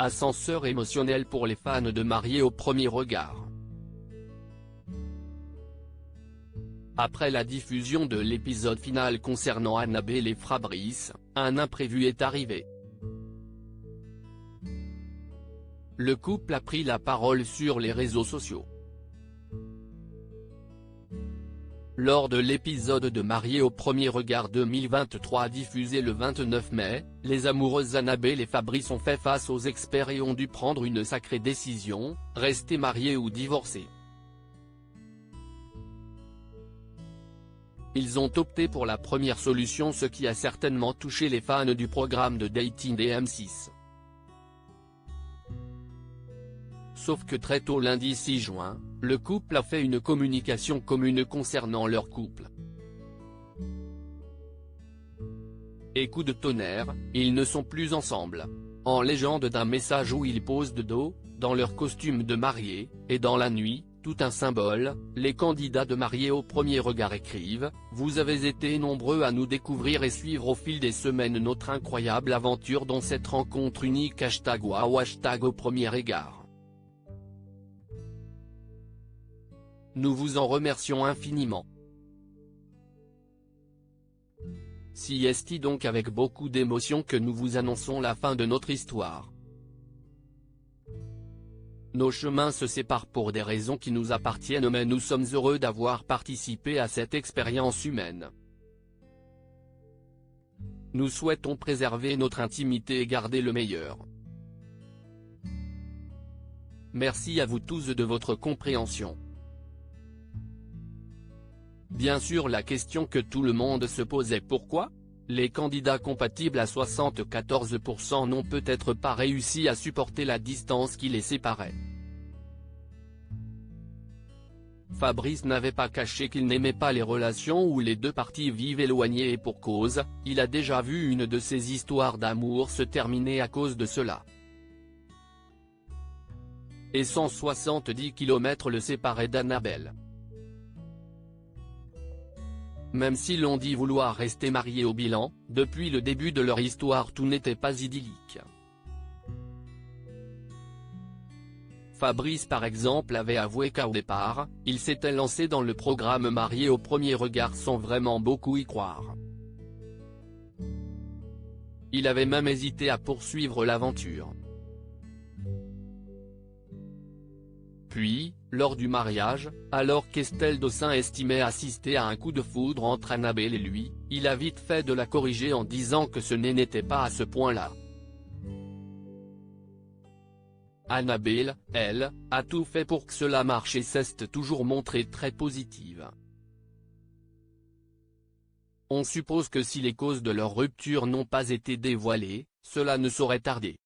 Ascenseur émotionnel pour les fans de Mariés au premier regard. Après la diffusion de l'épisode final concernant Annabelle et Fabrice, un imprévu est arrivé. Le couple a pris la parole sur les réseaux sociaux. Lors de l'épisode de Mariés au premier regard 2023 diffusé le 29 mai, les amoureuses Annabelle et Fabrice ont fait face aux experts et ont dû prendre une sacrée décision, rester mariés ou divorcer. Ils ont opté pour la première solution, ce qui a certainement touché les fans du programme de dating des M6. Sauf que très tôt lundi 6 juin, le couple a fait une communication commune concernant leur couple. Et coup de tonnerre, ils ne sont plus ensemble. En légende d'un message où ils posent de dos, dans leur costume de mariés, et dans la nuit, tout un symbole, les candidats de Mariés au premier regard écrivent « Vous avez été nombreux à nous découvrir et suivre au fil des semaines notre incroyable aventure dans cette rencontre unique #wow #au premier regard. Nous vous en remercions infiniment. » Si est donc avec beaucoup d'émotion que nous vous annonçons la fin de notre histoire. Nos chemins se séparent pour des raisons qui nous appartiennent, mais nous sommes heureux d'avoir participé à cette expérience humaine. Nous souhaitons préserver notre intimité et garder le meilleur. Merci à vous tous de votre compréhension. Bien sûr, la question que tout le monde se pose est pourquoi ? Les candidats compatibles à 74% n'ont peut-être pas réussi à supporter la distance qui les séparait. Fabrice n'avait pas caché qu'il n'aimait pas les relations où les deux parties vivent éloignées, et pour cause, il a déjà vu une de ses histoires d'amour se terminer à cause de cela. Et 170 km le séparaient d'Annabelle. Même si l'on dit vouloir rester mariés au bilan, depuis le début de leur histoire tout n'était pas idyllique. Fabrice par exemple avait avoué qu'au départ, il s'était lancé dans le programme Mariés au premier regard sans vraiment beaucoup y croire. Il avait même hésité à poursuivre l'aventure. Puis, lors du mariage, alors qu'Estelle Dossin estimait assister à un coup de foudre entre Annabelle et lui, il a vite fait de la corriger en disant que ce n'était pas à ce point-là. Annabelle, elle, a tout fait pour que cela marche et s'est toujours montrée très positive. On suppose que si les causes de leur rupture n'ont pas été dévoilées, cela ne saurait tarder.